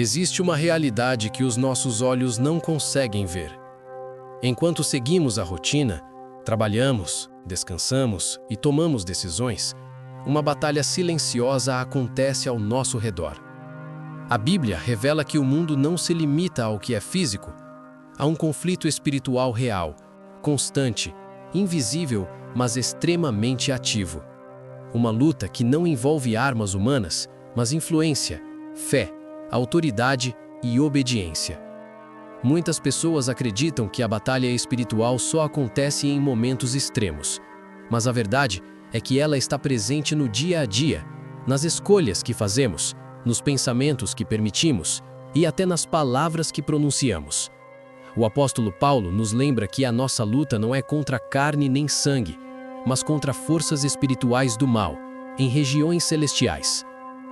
Existe uma realidade que os nossos olhos não conseguem ver. Enquanto seguimos a rotina, trabalhamos, descansamos e tomamos decisões, uma batalha silenciosa acontece ao nosso redor. A Bíblia revela que o mundo não se limita ao que é físico. Há um conflito espiritual real, constante, invisível, mas extremamente ativo. Uma luta que não envolve armas humanas, mas influência, fé, autoridade e obediência. Muitas pessoas acreditam que a batalha espiritual só acontece em momentos extremos, mas a verdade é que ela está presente no dia a dia, nas escolhas que fazemos, nos pensamentos que permitimos e até nas palavras que pronunciamos. O apóstolo Paulo nos lembra que a nossa luta não é contra carne nem sangue, mas contra forças espirituais do mal, em regiões celestiais.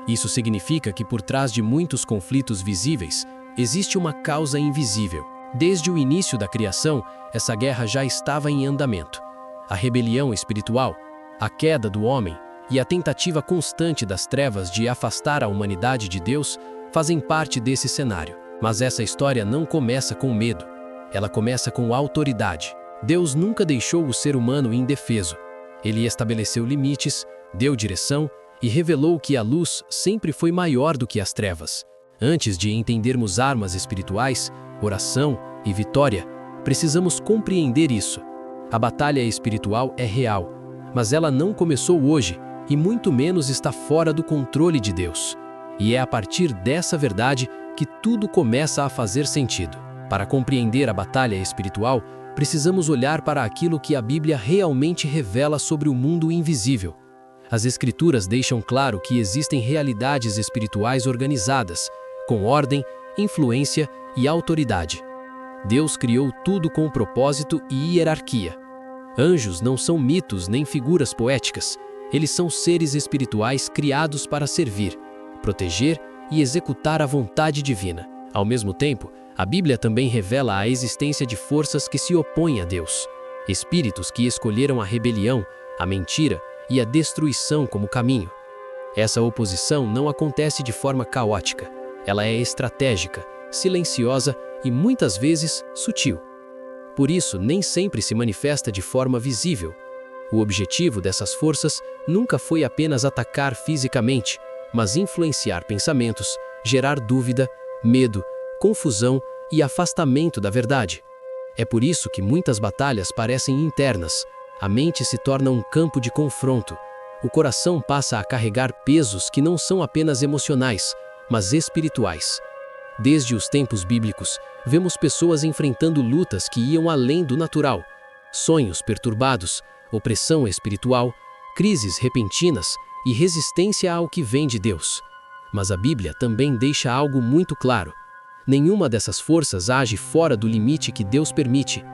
Isso significa que por trás de muitos conflitos visíveis, existe uma causa invisível. Desde o início da criação, essa guerra já estava em andamento. A rebelião espiritual, a queda do homem e a tentativa constante das trevas de afastar a humanidade de Deus fazem parte desse cenário. Mas essa história não começa com medo. Ela começa com autoridade. Deus nunca deixou o ser humano indefeso. Ele estabeleceu limites, deu direção e revelou que a luz sempre foi maior do que as trevas. Antes de entendermos armas espirituais, oração e vitória, precisamos compreender isso. A batalha espiritual é real, mas ela não começou hoje e muito menos está fora do controle de Deus. E é a partir dessa verdade que tudo começa a fazer sentido. Para compreender a batalha espiritual, precisamos olhar para aquilo que a Bíblia realmente revela sobre o mundo invisível. As Escrituras deixam claro que existem realidades espirituais organizadas, com ordem, influência e autoridade. Deus criou tudo com propósito e hierarquia. Anjos não são mitos nem figuras poéticas, eles são seres espirituais criados para servir, proteger e executar a vontade divina. Ao mesmo tempo, a Bíblia também revela a existência de forças que se opõem a Deus, espíritos que escolheram a rebelião, a mentira e a destruição como caminho. Essa oposição não acontece de forma caótica. Ela é estratégica, silenciosa e muitas vezes sutil. Por isso, nem sempre se manifesta de forma visível. O objetivo dessas forças nunca foi apenas atacar fisicamente, mas influenciar pensamentos, gerar dúvida, medo, confusão e afastamento da verdade. É por isso que muitas batalhas parecem internas. A mente se torna um campo de confronto. O coração passa a carregar pesos que não são apenas emocionais, mas espirituais. Desde os tempos bíblicos, vemos pessoas enfrentando lutas que iam além do natural. Sonhos perturbados, opressão espiritual, crises repentinas e resistência ao que vem de Deus. Mas a Bíblia também deixa algo muito claro. Nenhuma dessas forças age fora do limite que Deus permite.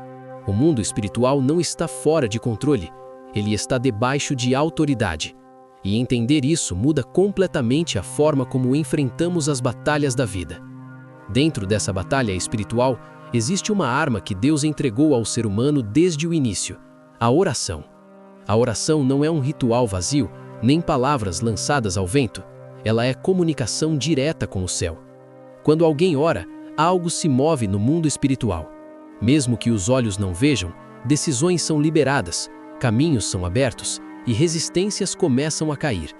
O mundo espiritual não está fora de controle, ele está debaixo de autoridade. E entender isso muda completamente a forma como enfrentamos as batalhas da vida. Dentro dessa batalha espiritual, existe uma arma que Deus entregou ao ser humano desde o início: a oração. A oração não é um ritual vazio, nem palavras lançadas ao vento. Ela é comunicação direta com o céu. Quando alguém ora, algo se move no mundo espiritual. Mesmo que os olhos não vejam, decisões são liberadas, caminhos são abertos e resistências começam a cair.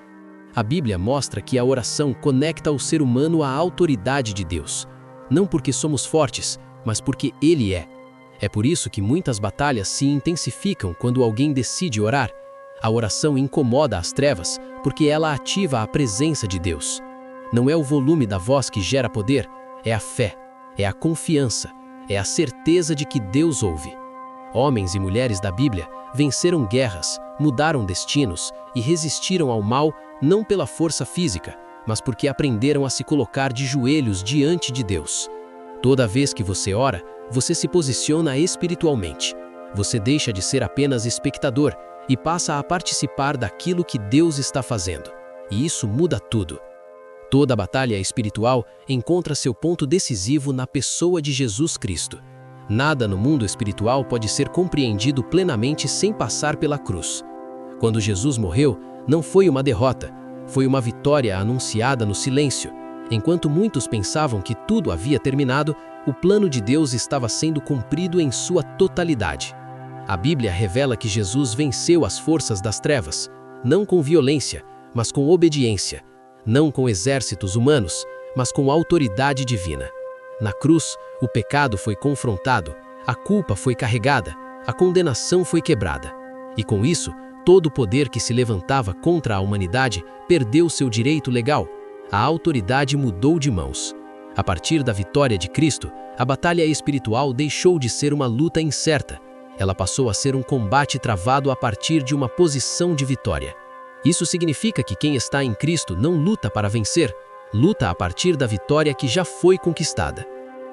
A Bíblia mostra que a oração conecta o ser humano à autoridade de Deus. Não porque somos fortes, mas porque Ele é. É por isso que muitas batalhas se intensificam quando alguém decide orar. A oração incomoda as trevas porque ela ativa a presença de Deus. Não é o volume da voz que gera poder, é a fé, é a confiança, é a certeza de que Deus ouve. Homens e mulheres da Bíblia venceram guerras, mudaram destinos e resistiram ao mal não pela força física, mas porque aprenderam a se colocar de joelhos diante de Deus. Toda vez que você ora, você se posiciona espiritualmente. Você deixa de ser apenas espectador e passa a participar daquilo que Deus está fazendo. E isso muda tudo. Toda batalha espiritual encontra seu ponto decisivo na pessoa de Jesus Cristo. Nada no mundo espiritual pode ser compreendido plenamente sem passar pela cruz. Quando Jesus morreu, não foi uma derrota, foi uma vitória anunciada no silêncio. Enquanto muitos pensavam que tudo havia terminado, o plano de Deus estava sendo cumprido em sua totalidade. A Bíblia revela que Jesus venceu as forças das trevas, não com violência, mas com obediência, não com exércitos humanos, mas com autoridade divina. Na cruz, o pecado foi confrontado, a culpa foi carregada, a condenação foi quebrada. E com isso, todo o poder que se levantava contra a humanidade perdeu seu direito legal. A autoridade mudou de mãos. A partir da vitória de Cristo, a batalha espiritual deixou de ser uma luta incerta. Ela passou a ser um combate travado a partir de uma posição de vitória. Isso significa que quem está em Cristo não luta para vencer, luta a partir da vitória que já foi conquistada.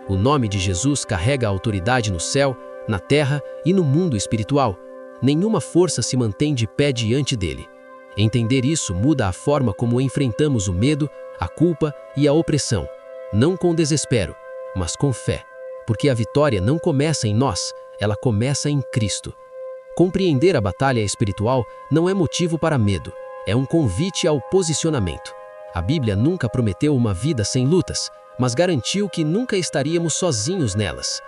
O nome de Jesus carrega a autoridade no céu, na terra e no mundo espiritual. Nenhuma força se mantém de pé diante dele. Entender isso muda a forma como enfrentamos o medo, a culpa e a opressão, não com desespero, mas com fé, porque a vitória não começa em nós, ela começa em Cristo. Compreender a batalha espiritual não é motivo para medo, é um convite ao posicionamento. A Bíblia nunca prometeu uma vida sem lutas, mas garantiu que nunca estaríamos sozinhos nelas.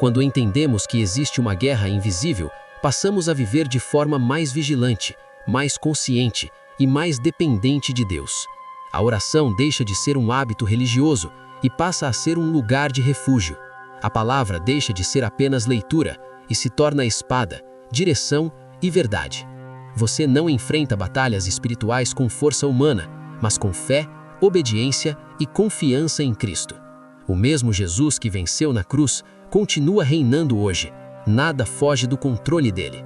Quando entendemos que existe uma guerra invisível, passamos a viver de forma mais vigilante, mais consciente e mais dependente de Deus. A oração deixa de ser um hábito religioso e passa a ser um lugar de refúgio. A palavra deixa de ser apenas leitura e se torna espada, direção e verdade. Você não enfrenta batalhas espirituais com força humana, mas com fé, obediência e confiança em Cristo. O mesmo Jesus que venceu na cruz continua reinando hoje. Nada foge do controle dele.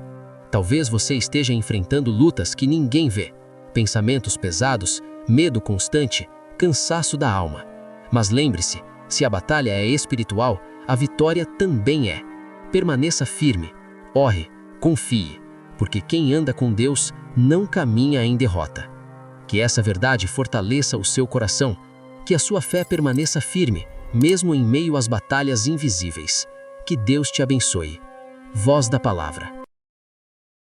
Talvez você esteja enfrentando lutas que ninguém vê, pensamentos pesados, medo constante, cansaço da alma. Mas lembre-se, se a batalha é espiritual, a vitória também é. Permaneça firme, ore, confie, porque quem anda com Deus não caminha em derrota. Que essa verdade fortaleça o seu coração, que a sua fé permaneça firme, mesmo em meio às batalhas invisíveis. Que Deus te abençoe. Voz da Palavra.